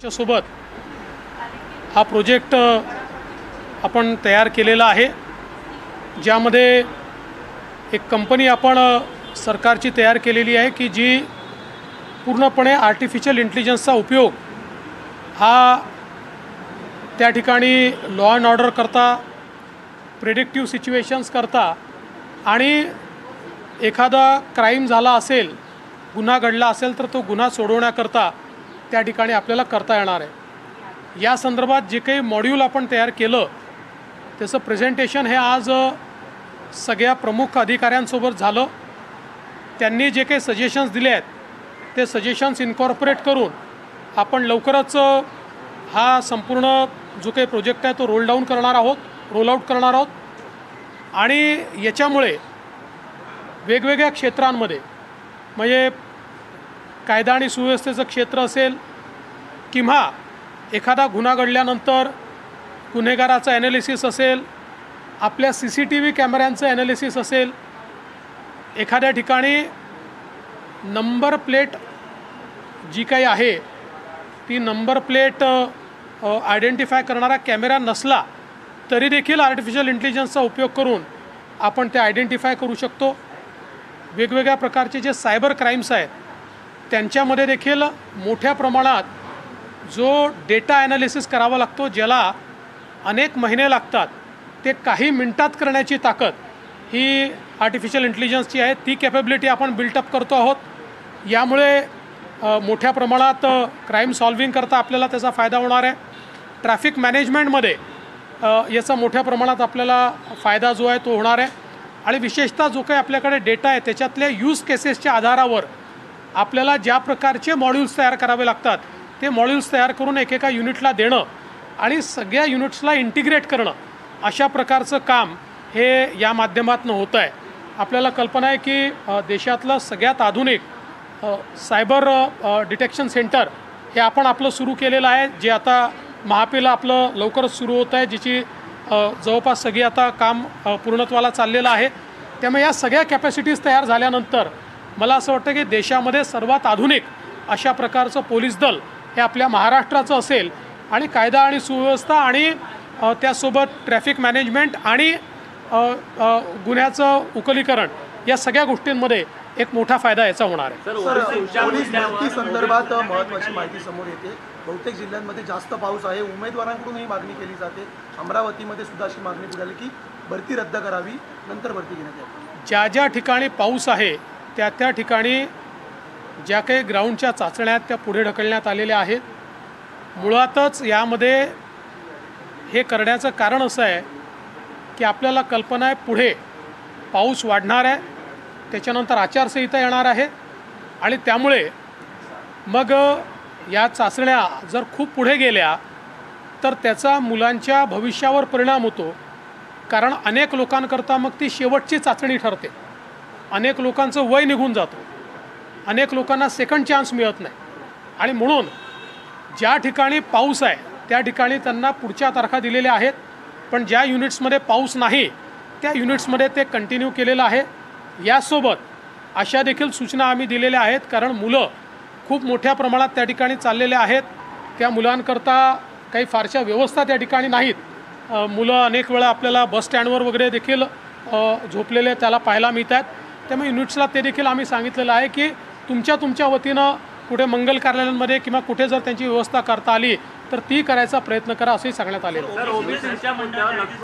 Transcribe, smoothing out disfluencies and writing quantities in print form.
सोबत हा प्रोजेक्ट आपण तयार केलेला आहे, ज्यामध्ये एक कंपनी आपण सरकारची तयार केलेली आहे की जी पूर्णपणे आर्टिफिशियल इंटेलिजन्सचा उपयोग हा त्या ठिकाणी लॉ अँड ऑर्डर करता, प्रेडिक्टिव्ह सिच्युएशन्स करता आणि एखादा क्राईम झाला असेल, गुन्हा घडला असेल तर तो गुन्हा सोडवण्याकरता त्या ठिकाणी आपल्याला करता येणार आहे। या संदर्भात जे काही मॉड्यूल आपण तयार केलं त्याचं प्रेझेंटेशन हे आज सगळ्या प्रमुख अधिकाऱ्यांसोबत झालं। त्यांनी जे काही सजेशन्स दिले आहेत ते सजेशन्स इन्कॉर्पोरेट करून आपण लवकरच हा संपूर्ण जो काही प्रोजेक्ट आहे तो रोल आउट करणार आहोत आणि याच्यामुळे वेगवेगळ्या क्षेत्रांमध्ये म्हणजे कायदा आणि सुव्यवस्थेचं क्षेत्र असेल किंवा एखादा गुन्हा घडल्यानंतर गुन्हेगाराचं ॲनालिसिस असेल, आपल्या CCTV कॅमेऱ्यांचं ॲनालिसिस असेल, एखाद्या ठिकाणी नंबर प्लेट जी काही आहे ती नंबर प्लेट आयडेंटिफाय करणारा कॅमेरा नसला तरी देखील आर्टिफिशियल इंटेलिजन्सचा उपयोग करून आपण ते आयडेंटिफाय करू शकतो। वेगवेगळ्या प्रकारचे जे सायबर क्राईम्स आहेत त्यांच्यामध्ये देखील मोठ्या प्रमाणात जो डेटा ॲनालिसिस करावा लागतो, ज्याला अनेक महिने लागतात, ते काही मिनिटात करण्याची ताकद ही आर्टिफिशियल इंटेलिजन्सची आहे। ती कॅपेबिलिटी आपण बिल्टअप करतो आहोत। यामुळे मोठ्या प्रमाणात क्राईम सॉल्व्हिंग करता आपल्याला त्याचा फायदा होणार आहे। ट्रॅफिक मॅनेजमेंटमध्ये याचा मोठ्या प्रमाणात आपल्याला फायदा जो आहे तो होणार आहे आणि विशेषतः जो काही आपल्याकडे डेटा आहे त्याच्यातल्या यूज केसेसच्या आधारावर आपल्याला ज्या प्रकारचे मॉड्यूल्स तयार करावे लागतात ते मॉड्यूल्स तयार करून एकेका युनिटला देणं आणि सगळ्या युनिट्सला इंटिग्रेट करणं, अशा प्रकारचं काम हे या माध्यमातून होतं आहे। आपल्याला कल्पना आहे की देशातलं सगळ्यात आधुनिक सायबर डिटेक्शन सेंटर हे आपण आपलं सुरू केलेलं आहे, जे आता महापेला आपलं लवकरच सुरू होतं आहे, जिची जवळपास सगळी आता काम पूर्णत्वाला चाललेलं आहे। त्यामुळे या सगळ्या कॅपॅसिटीज तयार झाल्यानंतर मला असं वाटतं की देशामध्ये सर्वात आधुनिक अशा प्रकारचं पोलीस दल हे आपल्या महाराष्ट्राचं असेल आणि कायदा आणि सुव्यवस्था आणि त्यासोबत ट्रॅफिक मॅनेजमेंट आणि गुन्ह्याचं उकलीकरण या सगळ्या गोष्टींमध्ये एक मोठा फायदा याचा होणार आहे। पोलीस भरती संदर्भात महत्त्वाची माहिती समोर येते। बहुतेक जिल्ह्यांमध्ये जास्त पाऊस आहे, उमेदवारांकडून ही मागणी केली जाते। अमरावतीमध्ये सुद्धा अशी मागणी पुढे की भरती रद्द करावी, नंतर भरती घेण्यात यावी। ज्या ज्या ठिकाणी पाऊस आहे त्या त्या ठिकाणी ज्या काही ग्राउंडच्या चाचण्या आहेत त्या पुढे ढकलण्यात आलेल्या आहेत। मुळातच यामध्ये हे करण्याचं कारण असं आहे की आपल्याला कल्पना आहे पुढे पाऊस वाढणार आहे, त्याच्यानंतर आचारसंहिता येणार आहे आणि त्यामुळे मग या चाचण्या जर खूप पुढे गेल्या तर त्याचा मुलांच्या भविष्यावर परिणाम होतो। कारण अनेक लोकांकरता मग ती शेवटची चाचणी ठरते, अनेक लोकांचं वय निघून जातो, अनेक लोकांना सेकंड चान्स मिळत नाही आणि म्हणून ज्या ठिकाणी पाऊस आहे त्या ठिकाणी त्यांना पुढच्या तारखा दिलेल्या आहेत, पण ज्या युनिट्समध्ये पाऊस नाही त्या युनिट्समध्ये ते कंटिन्यू केलेलं आहे। यासोबत अशा देखील सूचना आम्ही दिलेल्या आहेत, कारण मुलं खूप मोठ्या प्रमाणात त्या ठिकाणी चाललेले आहेत। त्या मुलांकरता काही फारशा व्यवस्था त्या ठिकाणी नाहीत। मुलं अनेक वेळा आपल्याला बस स्टँडवर वगैरे देखील झोपलेले त्याला पाहायला मिळतात। त्यामुळे युनिट्सला ते देखील आम्ही सांगितलेलं आहे की तुमच्या वतीनं कुठे मंगल कार्यालयांमध्ये किंवा कुठे जर त्यांची व्यवस्था करता आली तर ती करायचा प्रयत्न करा, असंही सांगण्यात आलेलं आहे।